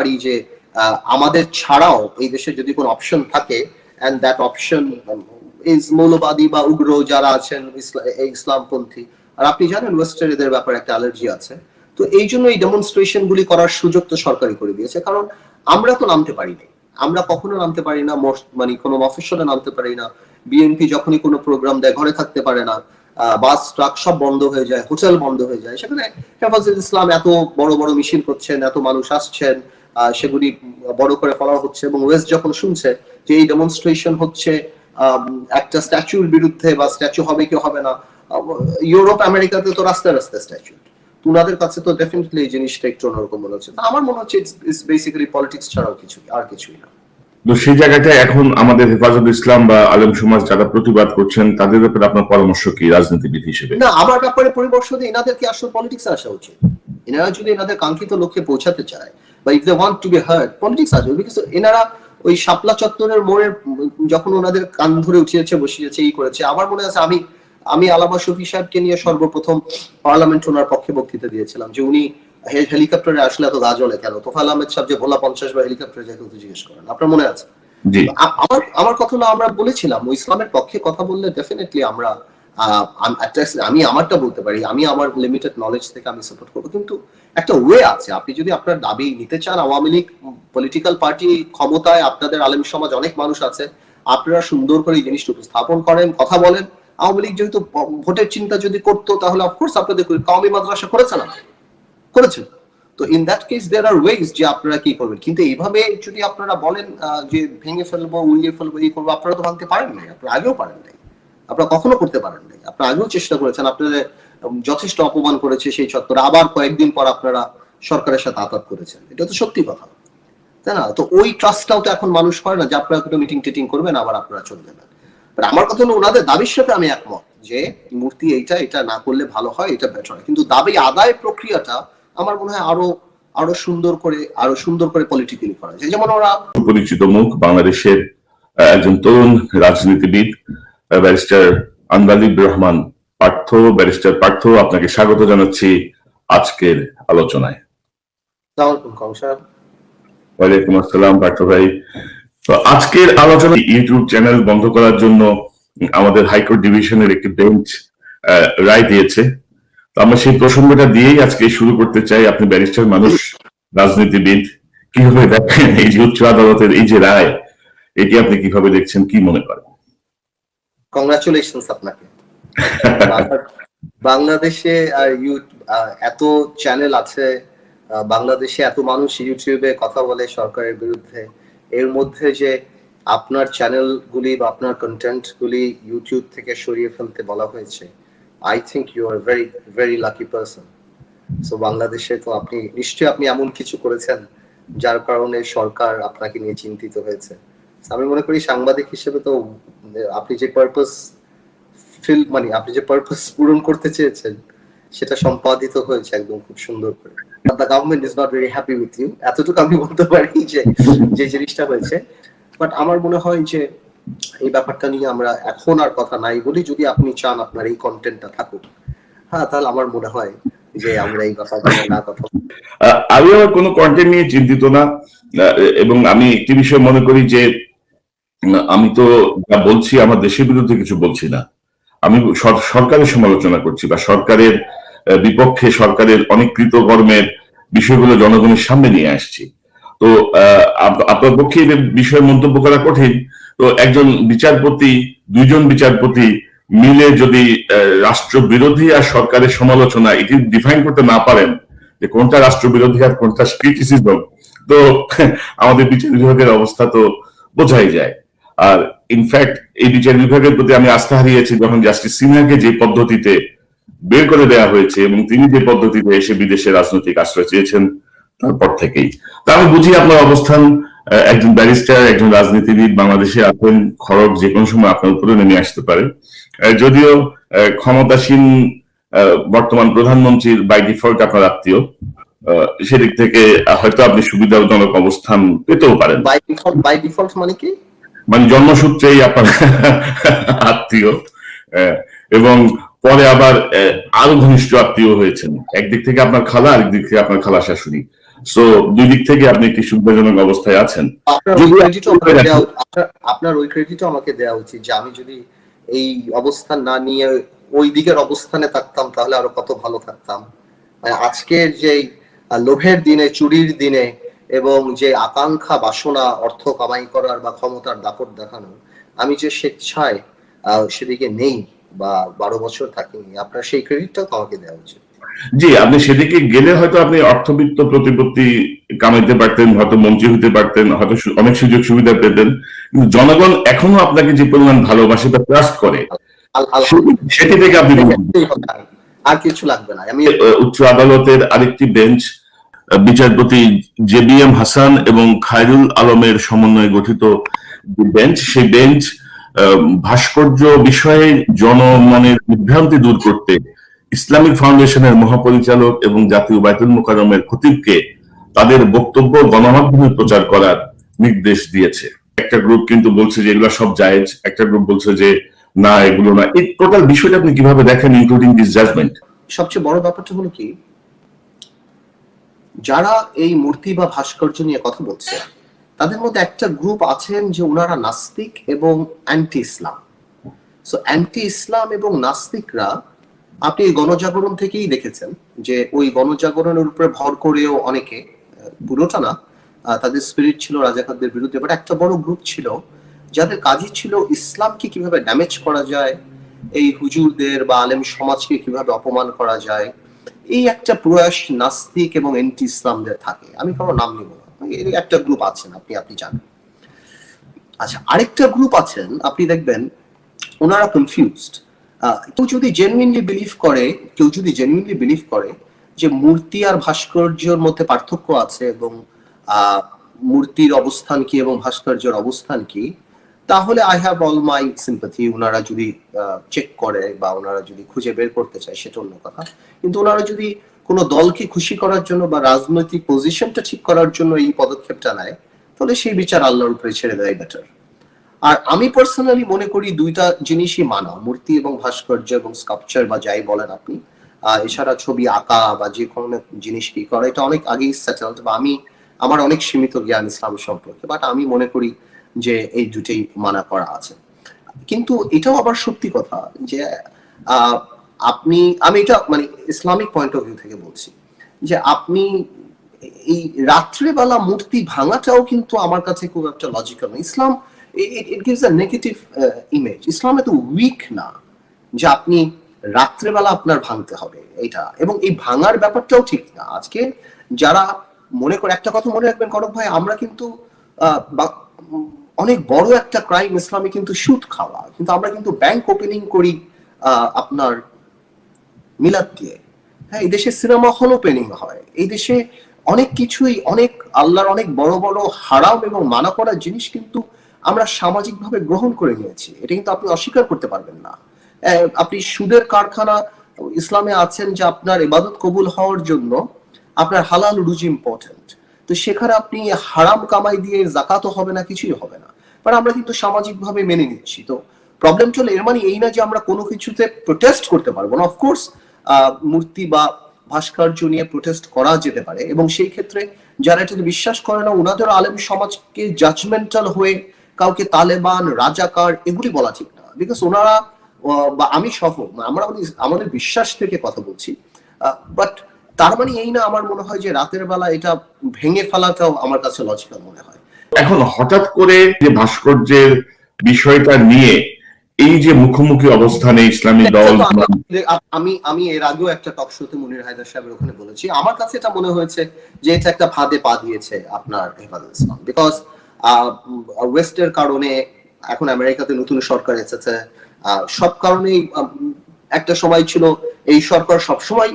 পারি যে আমাদের ছাড়াও এই দেশে যদি কোনো অপশন থাকে, and that option is মৌলবাদী বা উগ্র যারা আছেন ইসলামপন্থী, আর আপনি জানেন ওয়েস্টার্ন এদের ব্যাপারে একটা অ্যালার্জি আছে। তো এই জন্য এই ডেমনস্ট্রেশন গুলি করার সুযোগ তো সরকারই করে দিয়েছে, কারণ আমরা তো নামতে পারিনি, আমরা কখনো নামতে পারি না, মানে কোনো মফস্বলে নামতে পারি না। বিএনপি যখনই কোনো প্রোগ্রাম দেয় ঘরে থাকতে পারে না, বাস ট্রাক সব বন্ধ হয়ে যায়, হোটেল বন্ধ হয়ে যায়। সেখানে হেফাজত ইসলাম এত বড় বড় মিছিল করছেন, এত মানুষ আসছেন, সেগুলি বড় করে ফলা হচ্ছে, এবং ওয়েস্ট যখন শুনছে যে এই ডেমনস্ট্রেশন হচ্ছে একটা স্ট্যাচুর বিরুদ্ধে, বা স্ট্যাচু হবে কি হবে না, ইউরোপ আমেরিকাতে তো রাস্তায় রাস্তায় স্ট্যাচু, ওনাদের কাছে তো ডেফিনেটলি এই জিনিসটা একটু অন্যরকম মনে হচ্ছে। আমার মনে হচ্ছে ইটস বেসিক্যালি পলিটিক্স ছাড়াও কিছুই, আর কিছুই না। তো সেই জায়গাটায় এখন আমাদের হেফাজত ইসলাম বা আলেম সমাজ যারা প্রতিবাদ করছেন তাদের ব্যাপারে আপনার পরামর্শ কি রাজনীতিবিদ হিসেবে? না, আমার ব্যাপারে পরামর্শ দিয়ে এনাদেরকে আসলে পলিটিক্স আসা উচিত। এনারা যদি এনাদের কাঙ্ক্ষিত লক্ষ্যে পৌঁছাতে চায়, বা if they want to be hard, politics আসবে। বিকজ এনারা ওই শাপলা চত্বরের মোড়ে যখন ওনাদের কান ধরে উঠিয়েছে, বসিয়েছে, এই করেছে, আমার মনে আছে আমি আল্লামা শফি সাহেবকে নিয়ে সর্বপ্রথম পার্লামেন্ট ওনার পক্ষে বক্তৃতা দিয়েছিলাম, যে উনি হেলিকপ্টারে আসলে এত গা জ্বলে কেন। তোফায়েল আহমেদ সাহেব যে ভোলা 50 বা হেলিকপ্টারে যেতে জিজ্ঞেস করেন, আপনার মনে আছে? আমার কথা না, আমরা বলেছিলাম ইসলামের পক্ষে কথা বললে ডেফিনেটলি আমরা আমি আমারটা বলতে পারি, আমি আমার লিমিটেড নলেজ থেকে আমি সাপোর্ট করবো, কিন্তু একটা ওয়ে আছে। আপনি যদি আপনার দাবি নিতে চান, আওয়ামী লীগ পলিটিক্যাল পার্টি ক্ষমতায়, আপনাদের আলেম সমাজ অনেক মানুষ আছে, আপনারা সুন্দর করে এই জিনিসটা উপস্থাপন করেন, কথা বলেন। আওয়ামী লীগ যেহেতু ভোটের চিন্তা যদি করতো, তাহলে অফকোর্স আপনাদের কওমি মাদ্রাসা করেছেন, করেছেন। তো in that case there are ways যে আপনারা কি করবেন। কিন্তু এইভাবে যদি আপনারা বলেন যে ভেঙে ফেলবো, উড়িয়ে ফেলবো, এই করবো, আপনারা তো ভাঙতে পারেন নাই, আপনারা আগেও পারেন নাই, আপনারা কখনো করতে পারেন নাই। আপনারা আগেও চেষ্টা করেছেন, আপনাদের যথেষ্ট অপমান করেছে সেই চত্বরে, আবার কয়েকদিন পর আপনারা সরকারের সাথে আঘাত করেছেন, এটা তো সত্যি কথা, তাই না? তো ওই ট্রাস্টটাও তো এখন মানুষ করে না, যে আপনারা একটু মিটিং টিটিং করবেন আবার আপনারা চলে যাবেন। আমার কথা হলো, ওনাদের দাবির সাথে আমি একমত যে মূর্তি এটা না করলে ভালো হয়, এটা বেটার হয়, কিন্তু দাবি আদায় প্রক্রিয়াটা আমার মনে হয় আরো সুন্দর করে পলিটিক্যালি করা যায়। যেমন ওরা পরিচিত মুখ বাংলাদেশের একজন তরুণ রাজনীতিবিদ ব্যারিস্টার আন্দালিব রহমান পার্থ। ব্যারিস্টার পার্থ, আপনাকে স্বাগত জানাচ্ছি আজকের আলোচনায়। ওয়ালাইকুম আসসালাম পার্থ ভাই। তো আজকের আলোচনা ইউটিউব চ্যানেল বন্ধ করার জন্য আমাদের হাইকোর্ট ডিভিশনের একটি বেঞ্চ রায় দিয়েছে। তো আমরা সেই প্রসঙ্গটা দিয়েই আজকে শুরু করতে চাই। আপনি ব্যারিস্টার মানুষ, রাজনীতিবিদ, কিভাবে দেখেন এই যে উচ্চ আদালতের এই যে রায়, এটি আপনি কিভাবে দেখছেন, কি মনে করেন? কংগ্রাচুলেশনস আপনাকে। বাংলাদেশে আর এত চ্যানেল আছে, বাংলাদেশে এত মানুষ ইউটিউবে কথা বলে সরকারের বিরুদ্ধে, এর মধ্যে যে আপনার চ্যানেলগুলি বা আপনার কন্টেন্ট গুলি ইউটিউব থেকে সরিয়ে ফেলতে বলা হয়েছে, I think you are a very very lucky person. So বাংলাদেশে তো নিশ্চয়ই এমন কিছু করেছেন যার কারণে সরকার আপনাকে নিয়ে চিন্তিত হয়েছে। আমি মনে করি সাংবাদিক হিসেবে তো আপনি যে পারপাস পূরণ করতে চেয়েছেন সেটা সম্পাদিত হয়েছে একদম খুব সুন্দর করে। The government is not very happy with you, এতটুকু আমি বলতে পারি যে জিনিসটা হয়েছে। বাট আমার মনে হয় যে এই ব্যাপারটা নিয়ে আমরা এখন আর কথা নাই বলি, যদি আপনি চান আপনার এই কন্টেন্টটা থাকুক, হ্যাঁ, তাহলে আমার মনে হয় যে আমরা এই ব্যাপারটা না কথা। আমি আমার কোনো কন্টেন্ট নিয়ে চিন্তিত না, এবং আমি একটি বিষয় মনে করি যে আমি তো যা বলছি আমার দেশের বিরুদ্ধে কিছু বলছি না, আমি সরকারের সমালোচনা করছি বা সরকারের বিপক্ষে সরকারের অনেক কৃতকর্মের বিষয়গুলো জনগণের সামনে নিয়ে আসছি। তো আপনার পক্ষে এই বিষয়ে মন্তব্য করা কঠিন। তো একজন বিচারপতি, দুইজন বিচারপতি মিলে যদি রাষ্ট্রবিরোধী আর সরকারের সমালোচনা এটি ডিফাইন করতে না পারেন যে কোনটা রাষ্ট্রবিরোধী আর কোনটা ক্রিটিসিজম, তো আমাদের বিচার বিভাগের অবস্থা তো বোঝাই যায়। আর ইনফ্যাক্ট এই বিচার বিভাগের প্রতি আমি আস্থা হারিয়েছি যখন জাস্টিস সিনহাকে যে পদ্ধতিতে বের করে দেওয়া হয়েছে এবং তিনি যে পদ্ধতিতে এসে বিদেশে রাজনৈতিক আশ্রয় চেয়েছেন তারপর থেকেই। তা আমি বুঝি আপনার অবস্থান, একজন ব্যারিস্টার, একজন রাজনীতিবিদ, বাংলাদেশে আছেন, খড়গ যে কোনো সময় আপনার উপরে নেমে আসতে পারে। যদিও ক্ষমতাসীন বর্তমান প্রধানমন্ত্রীর বাই ডিফল্ট আপনার আত্মীয়, সেদিক থেকে হয়তো আপনি সুবিধাজনক অবস্থান পেতেও পারেন। বাই ডিফল্ট মানে কি? মানে জন্মসূত্রেই আপনার আত্মীয়, এবং পরে আবার আরো ঘনিষ্ঠ আত্মীয় হয়েছেন। একদিক থেকে আপনার খালা, আরেক দিক থেকে আপনার খালা শাশুড়ি। সো দুই দিক থেকে আপনি একটি সুবিধাজনক অবস্থায় আছেন। আপনার ওই ক্রেডিটও আমাকে দেওয়া উচিত যে আমি যদি এই অবস্থান না নিয়ে ওই দিকের অবস্থানে থাকতাম তাহলে আরো কত ভালো থাকতাম। আজকের যে লোভের দিনে, চুরির দিনে, এবং যে আকাঙ্ক্ষা, বাসনা, অর্থ কামাই করার বা ক্ষমতার দাপট দেখানো, আমি যে স্বেচ্ছায় সেদিকে নেই বা 12 বছর থাকিনি, আপনার সেই ক্রেডিটটাও তো আমাকে দেওয়া উচিত। জি, আপনি সেদিকে গেলে হয়তো আপনি অর্থবিত্ত প্রতিপত্তি কামাইতে পারতেন, হয়তো মন্ত্রী হতে পারতেন, হয়তো অনেক সুযোগ সুবিধা পেতেন, কিন্তু জনগণ এখনো আপনাকে যে পরিমাণ ভালোবাসে বা ট্রাস্ট করে সেটি থেকে আপনি আর কিছু লাগবে না। আমি উচ্চ আদালতের আরেকটি বেঞ্চ বিচারপতি JBM হাসান এবং খায়রুল আলমের সমন্বয়ে গঠিত বেঞ্চ, সেই বেঞ্চ ভাস্কর্য বিষয়ে জনমনের বিভ্রান্তি দূর করতে ইসলামিক ফাউন্ডেশনের মহাপরিচালক এবং জাতীয় বায়তুল মোকাররমের খতিবকে তাদের বক্তব্য গণমাধ্যমে প্রচার করার নির্দেশ দিয়েছে। একটা গ্রুপ কিন্তু বলছে যে এগুলো সব জায়েজ, একটা গ্রুপ বলছে যে না এগুলো না। এই টোটাল বিষয়টা আপনি কিভাবে দেখেন, ইনক্লুডিং দিস জাজমেন্ট? সবচেয়ে বড় ব্যাপারটা হলো কি, যারা এই মূর্তি বা ভাস্কর্য নিয়ে কথা বলছে তাদের মধ্যে একটা গ্রুপ আছেন যে ওনারা নাস্তিক এবং অ্যান্টি ইসলাম। সো অ্যান্টি ইসলাম এবং নাস্তিকরা আপনি গণজাগরণ থেকেই দেখেছেন যে ওই গণজাগরণের উপরে ভর করেও অনেকে, পুরোটা না, তাদের স্পিরিট ছিল রাজাকারদের বিরুদ্ধে, বাট একটা বড় গ্রুপ ছিল যাদের কাজই ছিল ইসলামকে কিভাবে ড্যামেজ করা যায়, এই হুজুরদের বা আলেম সমাজকে কিভাবে অপমান করা যায়, এই একটা প্রয়াস নাস্তিক এবং এন্টি ইসলামদের থাকে। আমি কারো নাম নিব না, একটা গ্রুপ আছেন, আপনি জানেন। আচ্ছা, আরেকটা গ্রুপ আছেন আপনি দেখবেন ওনারা কনফিউজড। কেউ যদি জেনুইনলি বিলিভ করে যে মূর্তি আর ভাস্কর্যের মধ্যে পার্থক্য আছে এবং মূর্তির অবস্থান কি এবং ভাস্কর্যের অবস্থান কি, তাহলে I have all my sympathy. ওনারা যদি চেক করে বা ওনারা যদি খুঁজে বের করতে চায় সেটা অন্য কথা, কিন্তু ওনারা যদি কোনো দলকে খুশি করার জন্য বা রাজনৈতিক পজিশনটা ঠিক করার জন্য এই পদক্ষেপটা নেয়, তাহলে সেই বিচার আল্লাহর উপরে ছেড়ে দেয় বেটার। আর আমি পার্সোনালি মনে করি দুইটা জিনিসই মানা, মূর্তি এবং ভাস্কর্য এবং স্কাল্পচার বা যাই বলেন আপনি, এছাড়া ছবি আঁকা বা যে কোনো জিনিস কি করা, এটা অনেক আগেই সেটেলড। বা আমার অনেক সীমিত জ্ঞান ইসলাম সম্পর্কে, বাট আমি মনে করি যে এই দুটেই মানা করা আছে। কিন্তু এটাও আবার সত্যি কথা যে আমি এটা মানে ইসলামিক পয়েন্ট অফ ভিউ থেকে বলছি যে আপনি এই রাত্রেবেলা মূর্তি ভাঙাটাও কিন্তু আমার কাছে খুব একটা লজিক্যাল না। ইসলাম it gives a negative image. ইসলাম এত উইক না যে আপনি রাত্রেবেলা আপনার ভাঙতে হবে এটা, এবং এই ভাঙার ব্যাপারটাও ঠিক না। আজকে যারা মনে করে, একটা কথা মনে রাখবেন কনক ভাই, আমরা কিন্তু অনেক বড় একটা ক্রাইম ইসলামে কিন্তু সুদ খাওয়া, কিন্তু আমরা কিন্তু ব্যাংক ওপেনিং করি আপনার মিলাদ দিয়ে। হ্যাঁ, এই দেশে সিনেমা হল ওপেনিং হয়, এই দেশে অনেক কিছুই, অনেক আল্লাহর অনেক বড় বড় হারাম এবং মানা করার জিনিস কিন্তু আমরা সামাজিকভাবে গ্রহণ করে নিয়েছি। এটা কিন্তু আপনি অস্বীকার করতে পারবেন না। আপনি সুদের কারখানা ইসলামে আছেন যে আপনার ইবাদত কবুল হওয়ার জন্য আপনার হালাল রুজি ইম্পর্টেন্ট, তো সেখানে আপনি হারাম কামাই দিয়ে জাকাতও হবে না, কিছুই হবে না, বাট আমরা কিন্তু সামাজিকভাবে মেনে নিচ্ছি। তো প্রবলেম চলে, এর মানে এই না যে আমরা কোনো কিছুতে প্রোটেস্ট করতে পারবো না। অফকোর্স মূর্তি বা ভাস্কর্য নিয়ে প্রোটেস্ট করা যেতে পারে, এবং সেই ক্ষেত্রে যারা এটাতে বিশ্বাস করে না ওনাদের আলেম সমাজকে জাজমেন্টাল হয়ে কাউকে তালেবান, রাজাকার এগুলি বলা ঠিক না, বিকজ ওনারা বা আমি সহ আমরা আমাদের বিশ্বাস থেকে কথা বলছি। বাট তার মানে এই না আমার মনে হয় যে রাতের বেলা এটা ভেঙে ফেলাটাও আমার কাছে লজিক্যাল মনে হয়। এখন হঠাৎ করে যে ভাস্কর্যের বিষয়টা নিয়ে এই যে মুখোমুখি অবস্থানে ইসলামী দল, আমি এর আগেও একটা টক শোতে মুনির হায়দার সাহেবের ওখানে বলেছি, আমার কাছে এটা মনে হয়েছে যে এটা একটা ফাঁদে পা দিয়েছে আপনার হেফাজত ইসলাম, বিকজ ওয়েস্টের কারণে এখন আমেরিকাতে নতুন সরকার এসেছে, সব কারণেই একটা সময় ছিল এই সরকার সবসময়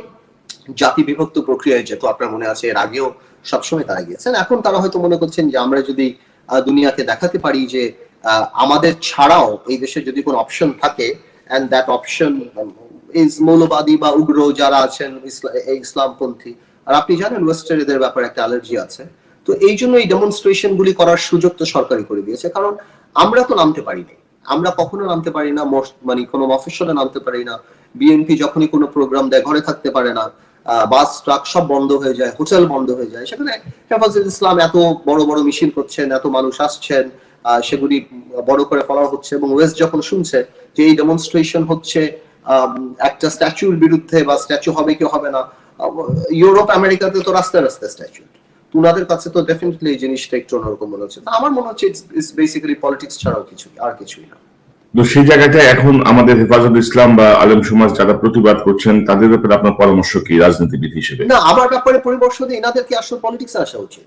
জাতি বিভক্ত প্রক্রিয়ায় যেত, আপনার মনে আছে এর আগেও সবসময় তারা গিয়েছেন। এখন তারা হয়তো মনে করছেন যে আমরা যদি দুনিয়াকে দেখাতে পারি যে আমাদের ছাড়াও এই দেশে যদি কোনো অপশন থাকে, এন্ড দ্যাট অপশন ইজ মৌলবাদী বা উগ্র যারা আছেন ইসলামপন্থী, আর আপনি জানেন ওয়েস্টের এদের ব্যাপারে একটা অ্যালার্জি আছে, তো এই জন্য এই ডেমনস্ট্রেশন গুলি করার সুযোগ তো সরকারই করে দিয়েছে। কারণ আমরা তো নামতে পারিনি, আমরা কখনো নামতে পারি না, মানে কোনো মফস্বলে নামতে পারি না, বিএনপি যখনই কোনো প্রোগ্রাম দেয় ঘরে থাকতে পারে না, বাস ট্রাক সব বন্ধ হয়ে যায়, হোটেল বন্ধ হয়ে যায়, সেখানে হেফাজত ইসলাম এত বড় বড় মিছিল করছেন, এত মানুষ আসছেন, সেগুলি বড় করে ফেলা হচ্ছে, এবং ওয়েস্ট যখন শুনছে যে এই ডেমনস্ট্রেশন হচ্ছে একটা স্ট্যাচুর বিরুদ্ধে, বা স্ট্যাচু হবে কি হবে না, ইউরোপ আমেরিকাতে তো রাস্তায় রাস্তায় স্ট্যাচু, ওনাদের কাছে তো ডেফিনেটলি এই জিনিসটা একটু অন্যরকম মনে হচ্ছে। আমার মনে হচ্ছে ইটস বেসিক্যালি পলিটিক্স ছাড়াও কিছুই, আর কিছুই না। তো সেই জায়গাটায় এখন আমাদের হেফাজত ইসলাম বা আলেম সমাজ যারা প্রতিবাদ করছেন তাদের ব্যাপারে আপনার পরামর্শ কি রাজনীতিবিদ হিসেবে? না, আমার ব্যাপারে পরিবর্তন দিয়ে এনাদেরকে আসলে পলিটিক্সে আসা উচিত।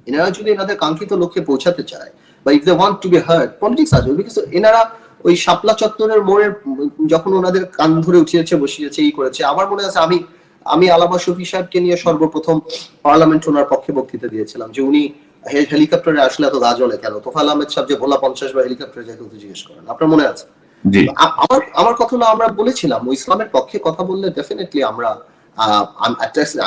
এনারা যদি এনাদের কাঙ্ক্ষিত লক্ষ্যে পৌঁছাতে চায়, বা if they want to be hard, politics আসবে। বিকজ এনারা ওই শাপলা চত্বরের মোড়ের যখন ওনাদের কান ধরে উঠিয়েছে, বসিয়েছে, এই করেছে, আমার মনে আছে আমি আলামা শফি সাহেবকে নিয়ে সর্বপ্রথম পার্লামেন্ট ওনার পক্ষে বক্তৃতা দিয়েছিলাম, যে উনি হেলিকপ্টারে আসলে এত গা জ্বলে কেন। তোফায়েল আহমেদ সাহেব যে ভোলা 50 বা হেলিকপ্টারে যাইতে জিজ্ঞেস করেন, আপনার মনে আছে? আমার কথা হলো, আমরা বলেছিলাম ওই ইসলামের পক্ষে কথা বললে ডেফিনেটলি আমরা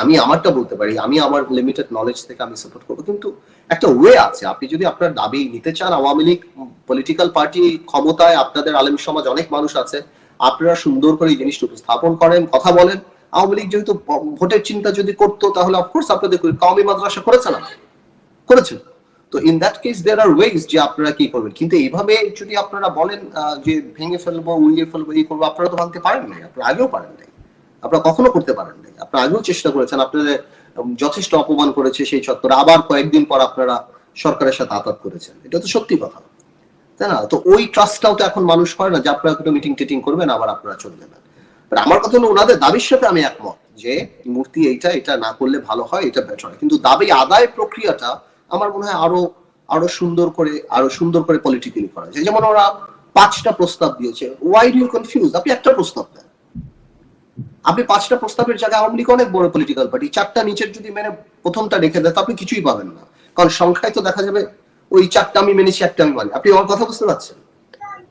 আমি আমারটা বলতে পারি, আমি আমার লিমিটেড নলেজ থেকে আমি সাপোর্ট করবো, কিন্তু একটা ওয়ে আছে। আপনি যদি আপনার দাবি নিতে চান, আওয়ামী লীগ পলিটিক্যাল পার্টি ক্ষমতায়, আপনাদের আলেম সমাজ অনেক মানুষ আছে, আপনারা সুন্দর করে এই জিনিসটা উপস্থাপন করেন, কথা বলেন। আওয়ামী লীগ যেহেতু ভোটের চিন্তা যদি করতো, তাহলে অফকোর্স আপনাদের কওমি মাদ্রাসা করেছেন, করেছেন। তো in that case there are ways যে আপনারা কি করবেন। কিন্তু এইভাবে যদি আপনারা বলেন যে ভেঙে ফেলবো, উড়িয়ে ফেলবো, এই করবো, আপনারা তো ভাঙতে পারেন নাই, আপনারা আগেও পারেন নাই, আপনারা কখনো করতে পারেন নাই, আপনারা আগেও চেষ্টা করেছেন, আপনাদের যথেষ্ট অপমান করেছে সেই চত্বরে, আবার কয়েকদিন পর আপনারা সরকারের সাথে আতাত করেছেন, এটা তো সত্যি কথা, তাই না? তো ওই ট্রাস্টটাও তো এখন মানুষ করে না, যে আপনারা একটু মিটিং টিটিং করবেন আবার আপনারা চলে যাবেন। আমার কথা হলো, ওনাদের দাবির সাথে আমি একমত যে মূর্তি এটা না করলে ভালো হয়, এটা বেটার হয়, কিন্তু দাবি আদায় প্রক্রিয়াটা আমার মনে হয় আরো সুন্দর করে পলিটিক্যালি করা যায়। যেমন ওরা 5টা প্রস্তাব দিয়েছে, ওয়াই ডু ইউ কনফিউজ? আপনি একটা প্রস্তাব দেন, আপনি 5টা প্রস্তাবের জায়গায় আওয়ামী লীগ অনেক বড় পলিটিক্যাল পার্টি, 4টা নিচের যদি মেনে প্রথমটা রেখে দেয়, তো আপনি কিছুই পাবেন না, কারণ সংখ্যায় তো দেখা যাবে ওই 4টা আমি মেনেছি, একটা আমি মানি। আপনি আমার কথা বুঝতে পারছেন?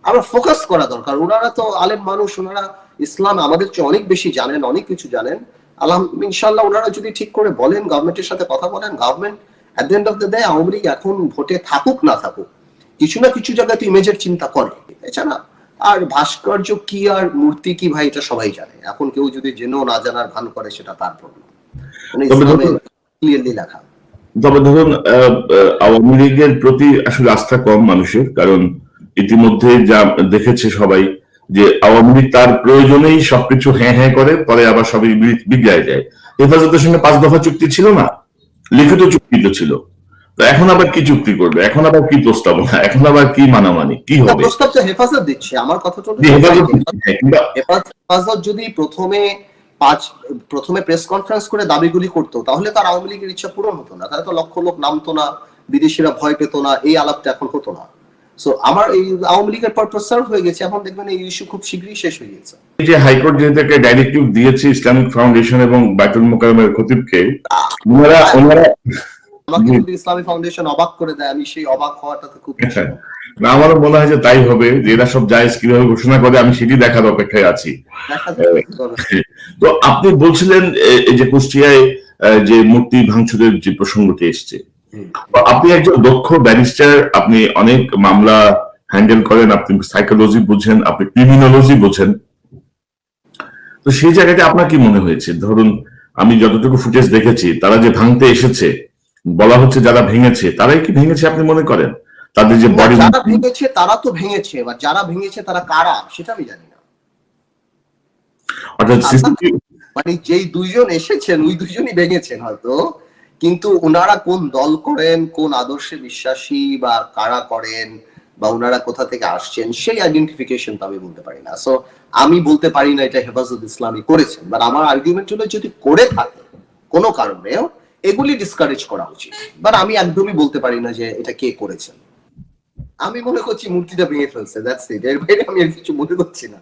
আমরা ফোকাস করা দরকার। ওনারা তো আলেম মানুষ, ওনারা ইসলাম আমাদের চেয়ে অনেক বেশি জানেন, অনেক কিছু জানেন। ইনশাল্লাহ ওনারা যদি ঠিক করে বলেন, গভর্নমেন্টের সাথে কথা বলেন, government at the end of the day Awami League এখন ভোটে থাকুক না থাকুক, কিছু না কিছু জায়গায় তো ইমেজের চিন্তা করে, এছাড়া আর ভাস্কর্য কি আর মূর্তি কি ভাই, এটা সবাই জানে। এখন কেউ যদি জেনেও না জানার ভান করে, সেটা তার প্রবলেম, মানে ইসলামে ক্লিয়ারলি লেখা। তবে ধরুন আওয়ামী লীগের প্রতি আসলে আস্থা কম মানুষের, কারণ ইতিমধ্যে যা দেখেছে সবাই যে আওয়ামী লীগ তার প্রয়োজনেই সবকিছু হ্যাঁ হ্যাঁ করে, পরে আবার সবই বিগড়ায় যায়। হেফাজতের সঙ্গে 5 দফা চুক্তি ছিল না, লিখিত চুক্তি তো ছিল, তো এখন আবার কি চুক্তি করবে, এখন আবার কি প্রস্তাবনা, এখন আবার কি মানামানি, কি হবে? প্রস্তাবটা হেফাজত দিচ্ছে, আমার কথা তো হেফাজত যদি প্রথমে প্রেস কনফারেন্স করে দাবিগুলি করতো, তাহলে তার আওয়ামী লীগের ইচ্ছা পূরণ হতো না, তাহলে তো লক্ষ লোক নামতো না, বিদেশিরা ভয় পেত না, এই আলাপটা এখন হতো না। সো আমার এই আওয়ামী লীগের পারপাস সার্ভ হয়ে গেছে, এখন দেখবেন এই ইস্যু খুব শীঘ্রই শেষ হয়ে গেছে। এই যে হাইকোর্ট যেহেতু একটা ডাইরেক্টিভ দিয়েছে ইসলামিক ফাউন্ডেশন এবং বাইতুল মোকাররমের খতিবকে, ওনারা আমাকে যদি ইসলামিক ফাউন্ডেশন অবাক করে দেয়, আমি সেই অবাক হওয়াটাতে খুব না, আমারও মনে হয় যে তাই হবে, যে এরা সব জায়েজ কিভাবে ঘোষণা করে, আমি সেটি দেখার অপেক্ষায় আছি। তো আপনি বলছিলেন এই যে কুষ্টিয়ায় যে মূর্তি ভাঙচুরের যে প্রসঙ্গটি এসছে, আপনি একজন দক্ষ ব্যারিস্টার, আপনি অনেক মামলা হ্যান্ডেল করেন, আপনি সাইকোলজি বুঝেন, আপনি ক্রিমিনোলজি বুঝেন, তো সেই জায়গাতে আপনার কি মনে হয়েছে? ধরুন আমি যতটুকু ফুটেজ দেখেছি, তারা যে ভাঙতে এসেছে, বলা হচ্ছে যারা ভেঙেছে তারাই কি ভেঙেছে আপনি মনে করেন? তাদের যে বডি, যারা ভেঙেছে তারা তো ভেঙেছে, এবার যারা ভেঙেছে তারা কারা সেটা আমি জানি না। মানে যেই দুইজন এসেছেন, ওই দুইজনই ভেঙেছেন হয়তো, কিন্তু ওনারা কোন দল করেন, কোন আদর্শে বিশ্বাসী, বা কারা করেন, বা ওনারা কোথা থেকে আসছেন, সেই আইডেন্টিফিকেশন তো আমি বলতে পারি না। সো আমি বলতে পারি না এটা হেফাজত ইসলামী করেছেন, বাট আমার আর্গুমেন্ট হলো যদি করে থাকে কোনো কারণেও, এগুলি ডিসকারেজ করা উচিত। বাট আমি একদমই বলতে পারি না যে এটা কে করেছেন। আমি মনে করছি মূর্তিটা ভেঙে ফেলছে, দ্যাটস ইট, এর বাইরে আমি আর কিছু মনে করছি না।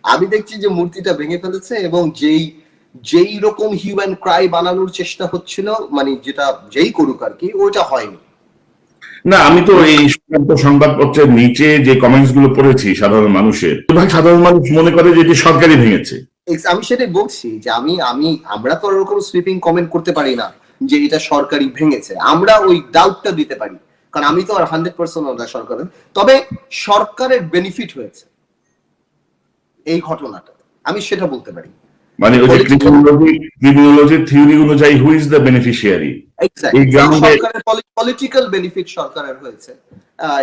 আমি দেখছি যে মূর্তিটা ভেঙে ফেলেছে, এবং যেই রকম হিউম্যান ক্রাই বানানোর চেষ্টা হচ্ছিল, মানে যেটা যেই করুক আর কি, ওটা হয়নি। না, আমি তো এই সংবাদপত্রের নিচে যে কমেন্টস গুলো পড়েছি সাধারণ মানুষের, সাধারণ মানুষ মনে করে যে এটি সরকারি ভেঙেছে। আমি সেটাই বলছি যে আমরা তো ওরকম সুইপিং কমেন্ট করতে পারি না যে এটা সরকারি ভেঙেছে, আমরা ওই ডাউটটা দিতে পারি, কারণ আমি তো আর 100% না সরকারের, তবে সরকারের বেনিফিট হয়েছে এই ঘটনাটা, আমি সেটা বলতে পারি। মানে ওই যে ক্রিমিনোলজির থিওরি অনুযায়ী হু ইজ দ্য বেনিফিশিয়ারি, এই গ্রাউন্ডে সরকারের পলিটিক্যাল বেনিফিট সরকারের হয়েছে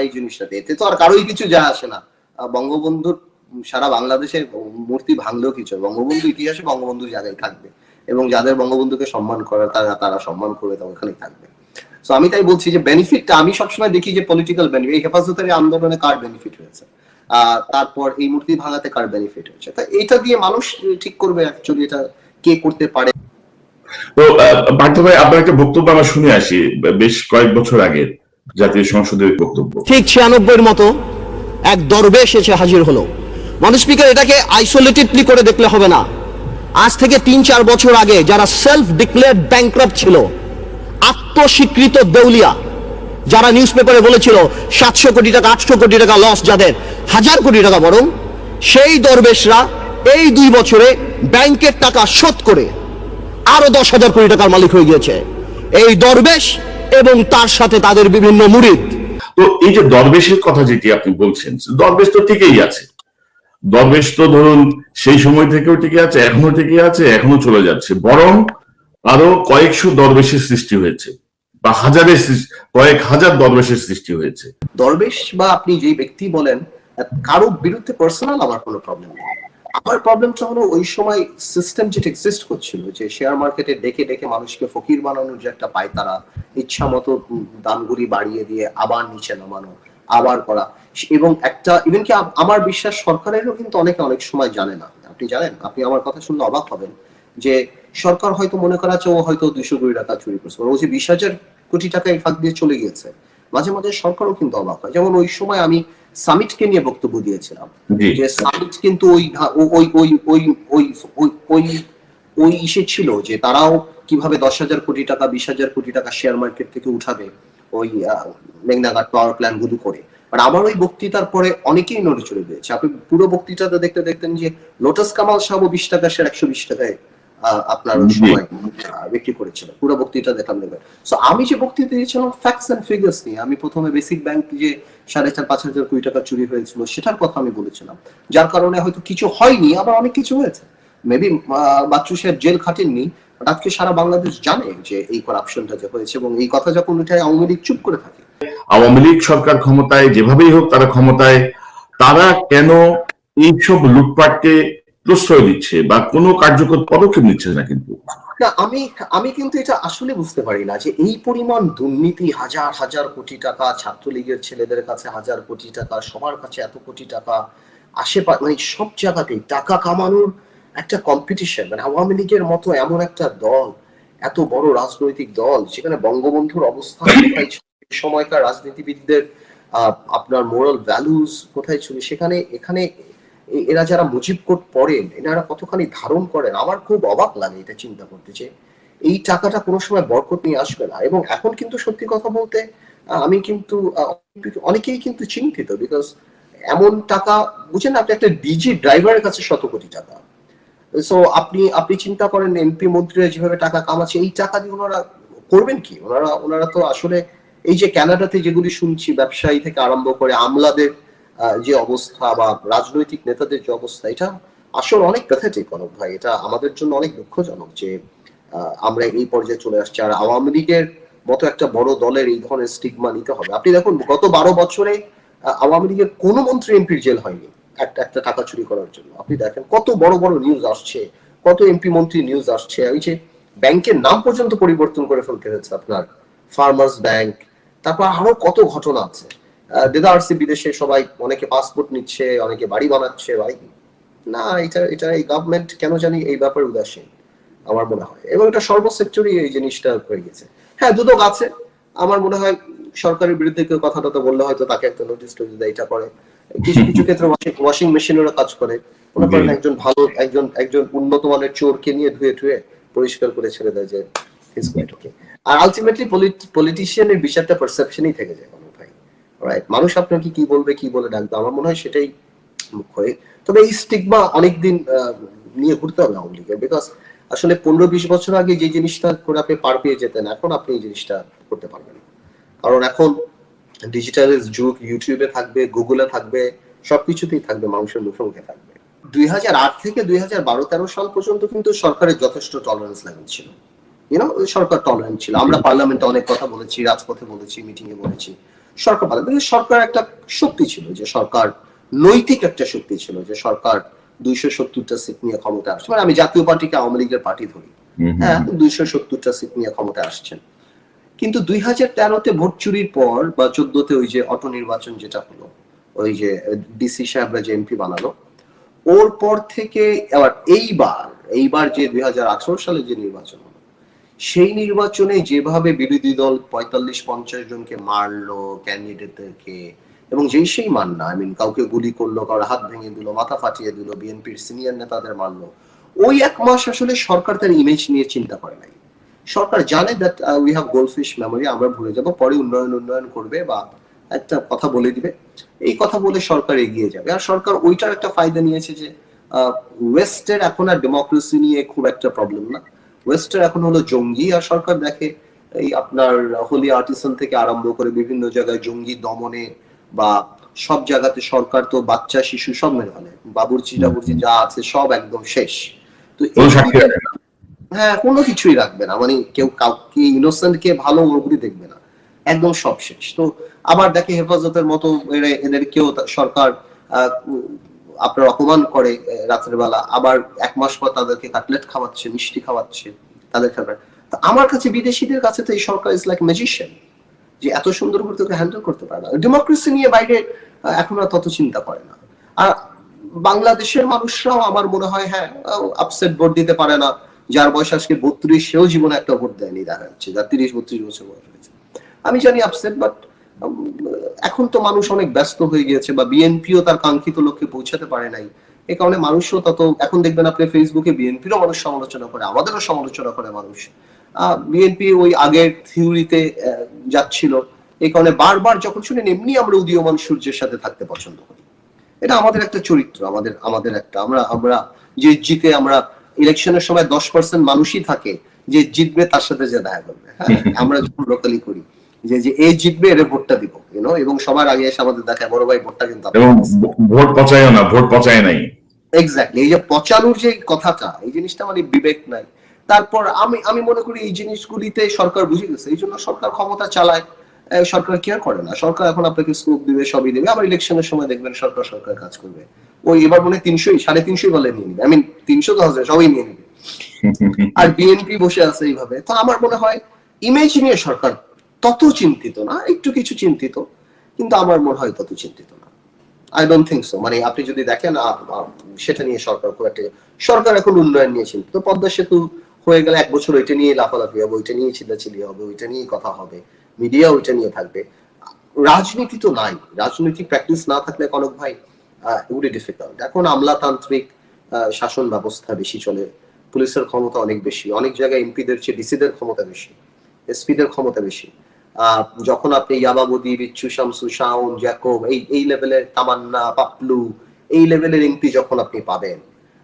এই জিনিসটাতে। এতে তো আর কারোই কিছু যায় আসে না। বঙ্গবন্ধুর সারা বাংলাদেশে মূর্তি ভাঙলেও কিছু, বঙ্গবন্ধু ইতিহাসে বঙ্গবন্ধুর জায়গায় থাকবে, এবং যাদের বঙ্গবন্ধুকে সম্মান করে তারা সম্মান করবে, তা ওখানেই থাকবে। তো আমি তাই বলছি যে বেনিফিটটা আমি সবসময় দেখি যে পলিটিক্যাল বেনিফিট, এই হেফাজতের আন্দোলনে কার বেনিফিট হয়েছে, তারপর এই মূর্তি ভাঙাতে কার বেনিফিট হয়েছে, তা এটা দিয়ে মানুষ ঠিক করবে অ্যাকচুয়ালি এটা কে করতে পারে। তো পার্থ ভাই, আপনার একটা বক্তব্য আমরা শুনে আসি বেশ কয়েক বছর আগে জাতীয় সংসদের বক্তব্য, ঠিক 96-এর মতো এক দরবেশ এসে হাজির হলো। মানুষ স্পিকার, এটাকে আইসোলেটেডলি করে দেখলে হবে না। আজ থেকে 3-4 বছর আগে যারা সেলফ ডিক্লেয়ার্ড ব্যাংক্রাপ্ট ছিল, আত্মস্বীকৃত দেউলিয়া, যারা নিউজ পেপারে বলেছিল 700 কোটি টাকা 800 কোটি টাকা লস, যাদের 1000 কোটি টাকা বরং, সেই দরবেশরা এই 2 বছরে ব্যাংকের টাকা শোধ করে আরো 10,000 কোটি টাকার মালিক হয়ে গিয়েছে এই দরবেশ এবং তার সাথে তাদের বিভিন্ন মুরিদ। তো এই যে দরবেশের কথা যেটি আপনি বলছেন, দরবেশ তো টিকেই আছে, দরবেশ তো ধরুন সেই সময় থেকেও টিকে আছে, এখনো টিকে আছে, এখনো চলে যাচ্ছে, বরং আরো কয়েকশো দরবেশের সৃষ্টি হয়েছে, বা কয়েক হাজার দরবেশের সৃষ্টি হয়েছে। দরবেশ বা আপনি যে ব্যক্তি বলেন, কারো বিরুদ্ধে পার্সোনাল আমার কোনো প্রবলেম নেই। আমার প্রবলেমটা হলো ওই সময় সিস্টেম যেটা এক্সিস্ট করছিল, যে শেয়ার মার্কেটে ডেকে ডেকে মানুষকে ফকির বানানোর যে একটা পায়, তারা ইচ্ছা মতো দামগুলি বাড়িয়ে দিয়ে আবার নিচে নামানো, আবার করা, এবং একটা ইভেন কি আমার বিশ্বাস সরকারেরও কিন্তু অনেক সময় জানে না। আপনি জানেন, আপনি আমার কথা শুনলে অবাক হবেন যে সরকার হয়তো মনে করা ও হয়তো 200 কোটি টাকা চুরি করছে, ও যে 20,000 কোটি টাকা এই ফাঁক দিয়ে চলে গিয়েছে, মাঝে মাঝে সরকারও কিন্তু অবাক হয়। যেমন ওই সময় আমি সামিটকে নিয়ে বক্তব্য দিয়েছিলাম, যে সামিট কিন্তু ওই ইসে ছিল যে তারাও কিভাবে 10,000 কোটি টাকা 20,000 কোটি টাকা শেয়ার মার্কেট থেকে উঠাবে ওই মেঘনাঘাট পাওয়ার প্ল্যান্ট গুলো করে। আর আমার ওই বক্তৃতার পরে অনেকেই নড়ে চড়ে দিয়েছে। আপনি পুরো বক্তৃতাটা দেখতে দেখতেন যে লোটাস কামাল সাহেব 20 টাকা শেয়ার 120 টাকায় আপনার সময় বিক্রি করেছিল। পুরো বক্তৃতা দেখলাম দেখবেন। সো আমি যে বক্তৃতা দিয়েছিলাম ফ্যাক্টস এন্ড ফিগার্স নিয়ে, আমি প্রথমে বেসিক ব্যাংক যে 4,500 কোটি টাকা চুরি হয়েছিল সেটার কথা আমি বলেছিলাম, যার কারণে হয়তো কিছু হয়নি, আবার অনেক কিছু হয়েছে। মেবি বাচ্চু সাহেব জেল খাটেননি, বাট আজকে সারা বাংলাদেশ জানে যে এই করাপশনটা যে হয়েছে, এবং এই কথা যখন উঠে আওয়ামী লীগ চুপ করে থাকে। আওয়ামী লীগ সরকার ক্ষমতায়, যেভাবেই হোক তারা ক্ষমতায়, তারা কেন এইসব লুটপাটকে প্রশ্রয় দিচ্ছে বা কোনো কার্যকর পদক্ষেপ নিচ্ছে না? কিন্তু না, আমি কিন্তু এটা আসলে বুঝতে পারি না যে এই পরিমাণ দুর্নীতি, হাজার হাজার কোটি টাকা, ছাত্রলীগের ছেলেদের কাছে 1,000 কোটি টাকা, সবার কাছে এত কোটি টাকা, আশেপাশে মানে সব জায়গাতেই টাকা কামানোর একটা কম্পিটিশন। মানে আওয়ামী লীগের মতো এমন একটা দল, এত বড় রাজনৈতিক দল, যেখানে বঙ্গবন্ধুর অবস্থান কোথায় ছিল, সময়কার রাজনীতিবিদদের আপনার মোরাল ভ্যালুস কোথায় ছিল, এখানে এরা যারা মুজিব কোড পড়েন, এনারা কতখানি ধারণ করেন, আমার খুব অবাক লাগে এটা চিন্তা করতে, যে এই টাকাটা কোনো সময় বরকত নিয়ে আসবে না। এবং এখন কিন্তু সত্যি কথা বলতে আমি কিন্তু অনেকেই কিন্তু চিন্তিত, বিকজ এমন টাকা, বুঝেন না, আপনি একটা ডিজি ড্রাইভারের কাছে 100 কোটি টাকা। সো আপনি চিন্তা করেন এমপি মন্ত্রীরা যেভাবে টাকা কামাচ্ছে, এই টাকা দিয়ে ওনারা করবেন কি? ওনারা তো আসলে এই যে কানাডাতে যেগুলি শুনছি, ব্যবসায়ী থেকে আরম্ভ করে আমলাদের যে অবস্থা বা রাজনৈতিক নেতাদের যে অবস্থা, এটা আসলে অনেক প্যাথেটিক অনেক ভাই। এটা আমাদের জন্য অনেক দুঃখজনক যে আমরা এই পর্যায়ে চলে আসছি, আর আওয়ামী লীগের মতো একটা বড় দলের এই ধরনের স্টিগমা নিতে হবে। আপনি দেখুন গত 12 বছরে আওয়ামী লীগের কোনো মন্ত্রী এমপির জেল হয়নি একটা টাকা চুরি করার জন্য। আপনি দেখেন কত বড় বড় নিউজ আসছে, কত এমপি মন্ত্রী নিউজ আসছে, ওই যে ব্যাংকের নাম পর্যন্ত পরিবর্তন করে ফেলতে হয়েছে আপনার, ফার্মার্স ব্যাংক, তারপর আরো কত ঘটনা আছে। দেদারসি বিদেশে সবাই, অনেকে পাসপোর্ট নিচ্ছে, অনেকে বাড়ি বানাচ্ছে। ভাই না, এটা এই গভর্নমেন্ট কেন জানি এই ব্যাপারে উদাসীন আমার মনে হয়, এবং এটা সর্বসেক্টরে এই জিনিসটা হয়ে গেছে। হ্যাঁ, দুদক আছে, আমার মনে হয় সরকারের বিরুদ্ধে কেউ কথাটা তো বললে হয়তো তাকে একটা নোটিশ টোটিস দেয়, এটা করে। কিছু কিছু ক্ষেত্রে ওয়াশিং মেশিনেরও কাজ করে, মনে করেন একজন ভালো একজন উন্নত মানের চোরকে নিয়ে ধুয়ে পরিষ্কার করে ছেড়ে দেয় যে ইজ কোয়াইট ওকে। আর আলটিমেটলি পলিটিশিয়ানের বিষয়টা পারসেপশনই থেকে যায় ভাই, রাইট? মানুষ আপনাকে কি বলবে, কি বলে ডাকবে, আমার মনে হয় সেটাই মুখ্য। তবে এই স্টিগমা অনেকদিন নিয়ে ঘুরতে হবে আওয়ামী লীগের, বিকজ আসলে 15-20 বছর আগে যে জিনিসটা করে আপনি পার পেয়ে যেতেন, এখন আপনি এই জিনিসটা করতে পারবেন, কারণ এখন ডিজিটাল যুগ, ইউটিউবে থাকবে, গুগলে থাকবে, সবকিছুতেই থাকবে, মানুষের মুখে মুখে থাকবে। 2008 থেকে 2012-13 সাল পর্যন্ত কিন্তু সরকারের যথেষ্ট টলারেন্স লেভেল ছিল, সরকার টলারেন্ট ছিল। আমরা পার্লামেন্টে অনেক কথা বলেছি, রাজপথে বলেছি, মিটিং এ বলেছি। সরকার একটা শক্তি ছিল, যে সরকার নৈতিক একটা শক্তি ছিল, যে সরকার 270টা সিট নিয়ে ক্ষমতা আসছে। মানে আমি জাতীয় পার্টিকে আওয়ামী লীগের পার্টি ধরি, হ্যাঁ 270টা সিট নিয়ে ক্ষমতা আসছেন। কিন্তু 2013-তে ভোট চুরির পর বা 14-তে ওই যে অটো নির্বাচন যেটা হলো, ওই যে ডিসি সাহেবরা যে এমপি বানালো, ওর পর থেকে আবার এইবার যে 2018 সালে যে নির্বাচন হলো, সেই নির্বাচনে যেভাবে বিরোধী দল 45-50 জনকে মারলো, ক্যান্ডিডেটদেরকে, এবং সেই মান না, কাউকে গুলি করলো, কারোর হাত ভেঙে দিল, মাথা ফাটিয়ে দিল, বিএনপির সিনিয়র নেতাদের মারলো। ওই এক মাস আসলে সরকার তার ইমেজ নিয়ে চিন্তা করে নাই। সরকার জানে that we have goldfish memory, আমরা ভুলে যাব, পরে উন্নয়ন করবে বা একটা কথা বলে দিবে, এই কথা বলে সরকার এগিয়ে যাবে। আর সরকার ওইটার একটা ফায়দা নিয়েছে যে ওয়েস্টের এখন আর ডেমোক্রেসি নিয়ে খুব একটা প্রবলেম না, ওয়েস্টের এখন হলো জঙ্গি। আর সরকার দেখে এই আপনার হোলি আর্টিসান থেকে আরম্ভ করে বিভিন্ন জায়গায় জঙ্গি দমনে বা সব জায়গাতে সরকার তো বাচ্চা শিশু সব মেরে ফেলে, বাবুর্চি যা আছে সব একদম শেষ। তো হ্যাঁ, কোনো কিছুই রাখবে না, মানে কেউ কাউকে ইনোসেন্ট কে ভালো অবধি দেখবে না, একদম সব শেষ। তো আবার দেখে হেফাজতের মতো এদেরকেও সরকার আপনার অপমান করে রাতের বেলা, আবার এক মাস পর তাদেরকে কাটলেট খাওয়াচ্ছে, মিষ্টি খাওয়াচ্ছে, তাদের খাবার। তো আমার কাছে বিদেশিদের কাছে তো এই সরকার ইজ লাইক ম্যাজিশিয়ান, যে এত সুন্দর করে তোকে হ্যান্ডেল করতে পারে না। ডেমোক্রেসি নিয়ে বাইরে এখন আর তত চিন্তা করে না। আর বাংলাদেশের মানুষরাও আমার মনে হয় হ্যাঁ আপসেট ভোট দিতে পারে না, যার বয়স আজকে 32 সেও জীবনে একটা ভোট দেয়নি, দেখা যাচ্ছে যার 30-32 বছর বয়স হয়েছে। আমি জানি আপসেট, বাট এখন তো মানুষ অনেক ব্যস্ত হয়ে গিয়েছে, বা বিএনপিও তার কাঙ্ক্ষিত লক্ষ্যে পৌঁছাতে পারে নাই, এই কারণে মানুষও তত, এখন দেখবেন আপনি ফেসবুকে বিএনপিরও মানুষ সমালোচনা করে, আমাদেরও সমালোচনা করে মানুষ। বিএনপি ওই আগের থিওরিতে যাচ্ছিল, এই কারণে বারবার যখন শুনেন এমনি আমরা উদীয়মান সূর্যের সাথে থাকতে পছন্দ করি। এটা আমাদের একটা চরিত্র, আমাদের একটা, আমরা যে জিতে, আমরা ইলেকশনের সময় 10% মানুষই থাকে যে জিতবে তার সাথে যে দেখা করবে, হ্যাঁ আমরা যখন লোকালি করি যে এ জিতবে এর ভোটটা দিব, এবং সবার আগে এসে আমাদের দেখায় বড় ভাই ভোটটা কিন্তু ভোট পচায়ও না, ভোট পচায় নাই। এক্স্যাক্টলি, এই যে পচানোর যে কথাটা, এই জিনিসটা মানে বিবেক নাই। তারপর আমি মনে করি এই জিনিসগুলিতে সরকার বুঝে গেছে, এই জন্য সরকার ক্ষমতা চালায়, সরকার কেয়ার করে না। সরকার এখন আপনাকে স্কোপ দিবে, সবই দেবে, আবার ইলেকশনের সময় দেখবেন সরকার কাজ করবে। ওই এবার মনে 300-350 বলে নিয়ে নিবে, 300 তো হাজার সবই নিয়ে নিবে, আর বিএনপি বসে আছে এইভাবে। তো আমার মনে হয় ইমেজ নিয়ে সরকার তত চিন্তিত না, একটু কিছু চিন্তিত, কিন্তু আমার মনে হয় তত চিন্তিত না। I don't think so. মানে আপনি যদি দেখেন সেটা নিয়ে সরকার খুব একটা, সরকার এখন উন্নয়ন নিয়ে চিন্তিত। পদ্মা সেতু হয়ে গেলে 1 বছর ওইটা নিয়ে লাফালাফি হবে, ওইটা নিয়ে চিল্লাচিল্লি হবে, ওইটা নিয়ে কথা হবে, মিডিয়া ওইটা নিয়ে থাকবে। রাজনীতি তো নাই, রাজনৈতিক প্র্যাকটিস না থাকলে কনক ভাই উইল ডিফিকাল্ট। এখন আমলাতান্ত্রিক শাসন ব্যবস্থা বেশি চলে, পুলিশের ক্ষমতা অনেক বেশি, অনেক জায়গায় এমপিদের চেয়ে ডিসিদের ক্ষমতা বেশি, এসপিদের ক্ষমতা বেশি। যখন আপনি ইয়াবাবদি, বিচ্ছু, শামসু, শাওন, জ্যাকব, এই লেভেলের, তামান্না, পাপলু, এই লেভেলের এমপি যখন আপনি পাবেন,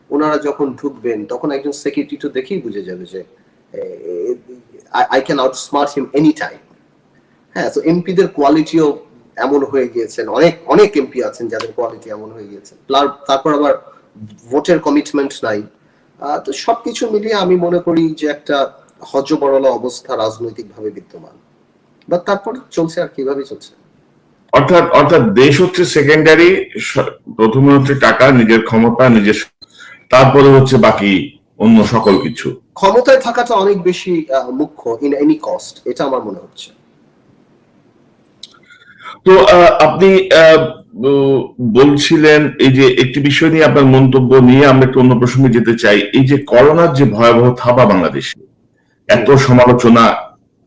ওনারা যখন ঢুকবেন, তখন একজন সেক্রেটারি তো দেখেই বুঝে যাবে যে I can outsmart him any time. হ্যাঁ, তো এমপিদের কোয়ালিটিও এমন হয়ে গিয়েছেন, অনেক এমপি আছেন যাদের কোয়ালিটি এমন হয়ে গিয়েছে। তারপর আবার ভোটের কমিটমেন্ট নাই। তো সবকিছু মিলিয়ে আমি মনে করি যে একটা হজবরল অবস্থা রাজনৈতিক ভাবে বিদ্যমান, বা তারপর চলছে আর কিভাবে চলছে। অর্থাৎ দেশ হচ্ছে সেকেন্ডারি, প্রথমে হচ্ছে টাকা, নিজের ক্ষমতা, নিজের, তারপরে হচ্ছে বাকি অন্য সকল কিছু। ক্ষমতায় থাকাটা অনেক বেশি মুখ্য ইন এনি কস্ট, এটা আমার মনে হচ্ছে। তো আপনি বলছিলেন এই যে একটি বিষয় নিয়ে আপনার মন্তব্য নিয়ে আমরা একটু অন্য প্রসঙ্গে যেতে চাই। এই যে করোনার যে ভয়াবহ থাবা বাংলাদেশে, এত সমালোচনা,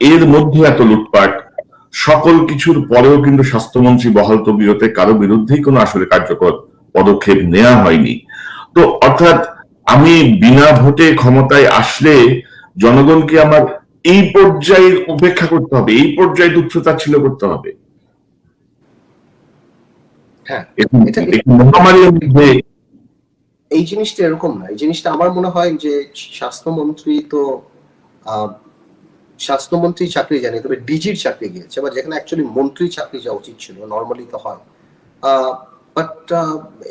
এর মধ্যে এত লুটপাট, সকল কিছুর পরেও কিন্তু স্বাস্থ্যমন্ত্রী বহাল তবিয়তে কারো বিরুদ্ধেই কোনো আসলে কার্যকর পদক্ষেপ নেওয়া হয়নি। তো অর্থাৎ আমি বিনা ভোটে ক্ষমতায় আসলে জনগণকে আমার এই পর্যায়ে উপেক্ষা করতে হবে, এই পর্যায়ে তুচ্ছতাচ্ছিল্য করতে হবে। হ্যাঁ, এই জিনিসটা এরকম না। এই জিনিসটা আমার মনে হয় যে স্বাস্থ্যমন্ত্রী চাকরি জানি, তবে ডিজির চাকরি গিয়েছে, বা যেখানে অ্যাকচুয়ালি মন্ত্রী চাকরি যাওয়া উচিত ছিল, নর্মালি তো হয়। বাট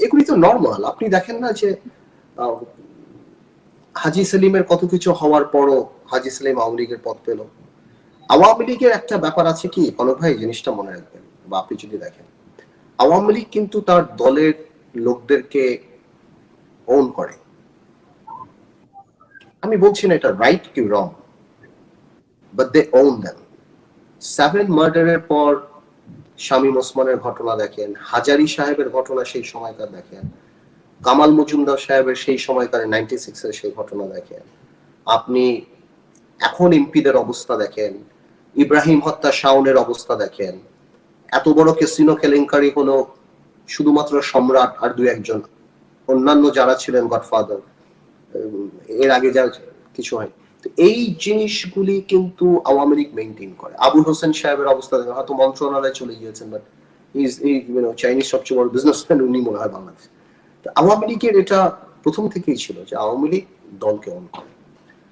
এগুলি তো নর্মাল। আপনি দেখেন না যে হাজী সেলিমের কত কিছু হওয়ার পরও হাজী সেলিম আওয়ামী লীগের পদ পেল। আওয়ামী লীগের একটা ব্যাপার আছে কি কনক ভাই, জিনিসটা মনে রাখবেন, বা আপনি যদি দেখেন, আওয়ামী লীগ কিন্তু তার দলের লোকদেরকে ওন করে। আমি বলছি না এটা রাইট কি রং, বাট দে ওন দেম। 7 মার্ডারের পর শামীম ওসমানের ঘটনা দেখেন, হাজারী সাহেবের ঘটনা সেই সময়কার দেখেন, কামাল মজুমদার সাহেবের সেই সময়কার 96-এর সেই ঘটনা দেখেন, আপনি এখন এমপিদের অবস্থা দেখেন, ইব্রাহিম হত্যা শাওনের অবস্থা দেখেন। এত বড় ক্যাসিনো কেলেঙ্কারি হলো শুধুমাত্র সম্রাট আর 2-1 অন্যান্য যারা ছিলেন গডফাদার, এর আগে যা কিছু হয়। তো এই জিনিসগুলি কিন্তু আওয়ামী লীগ মেনটেন করে। আবুল হোসেন সাহেবের অবস্থা দেখেন, হয়তো মন্ত্রণালয়ে চলে গিয়েছেন, বাট চাইনিজ সবচেয়ে বড় বিজনেসম্যান উনি মনে হয় বাংলাদেশ। আওয়ামী লীগের এটা প্রথম থেকেই ছিল যে আওয়ামী লীগ দলকে অন করে।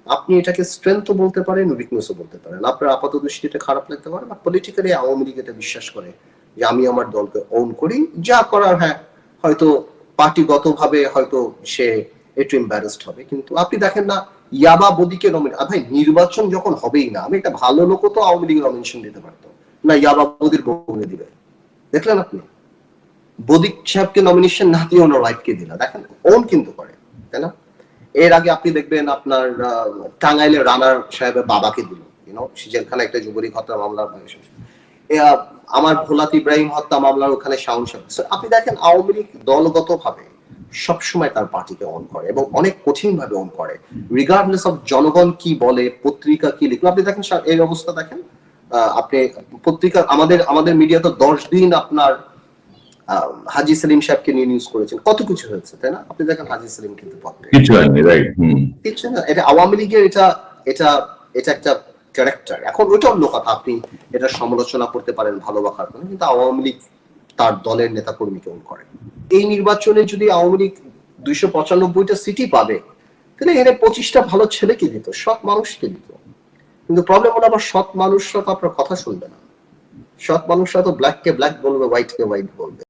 আপনি এটাকে স্ট্রেংথও বলতে পারেন, উইকনেসও বলতে পারেন, আপনার আপাত দৃষ্টিতে খারাপ লাগতে পারে, বাট পলিটিক্যালি আওয়ামী লীগ এটা বিশ্বাস করে যে আমি আমার দলকে অন করি, যা করার হ্যাঁ হয়তো পার্টিগতভাবে হয়তো সে একটু এম্বারেসড হবে। কিন্তু আপনি দেখেন না ইয়াবা বদিকে নমিনেট, ভাই নির্বাচন যখন হবেই না, আমি একটা ভালো লোকও তো আওয়ামী লীগের নমিনেশন দিতে পারতো না, ইয়াবা বদির বউকে দিবে। দেখলেন আপনি বদিক সাহেবকে নমিনেশন না দিয়ে ওনার ওয়াইফকে দিল, দেখেন ওন কিন্তু করে, তাই না? এর আগে আপনি দেখবেন আপনার টাঙ্গাইলে রানার সাহেবের বাবাকে দিল, জেলখানা একটা যুবলীগ হত্যা মামলার, আমার ভোলাত ইব্রাহিম হত্যা মামলার ওখানে শাওন সাহেব। আপনি দেখেন আওয়ামী লীগ দলগত ভাবে সবসময় তার পার্টিকে অন করে এবং অনেক কঠিন ভাবে অন করে, রিগার্ডলেস অফ জনগণ কি বলে, পত্রিকা কি লিখলো। আপনি দেখেন এই অবস্থা দেখেন, আপনি পত্রিকা আমাদের মিডিয়া তো 10 দিন আপনার হাজী সেলিম সাহেবকে নিয়ে নিউজ করেছেন, কত কিছু হয়েছে, তাই না? আপনি দেখেন হাজী সেলিম কিন্তু কিছু হয়নি, রাইট? কিছু না, এটা আওয়ামী লীগের এটা এটা এটা একটা ক্যারেক্টার। এখন ওইটা অন্য কথা, আপনি এটা সমালোচনা করতে পারেন ভালো বা খারাপ, কিন্তু আওয়ামী লীগ তার দলের নেতা কর্মীকে অন করে। এই নির্বাচনে যদি আওয়ামী লীগ 295টা সিটি পাবে, তাহলে এর 25টা ভালো ছেলেকে দিত, সৎ মানুষকে দিত। কিন্তু প্রবলেম হলো আবার সৎ মানুষরা তো আপনার কথা শুনবে না, সৎ মানুষরা তো ব্ল্যাক কে ব্ল্যাক বলবে, হোয়াইট কে হোয়াইট বলবে।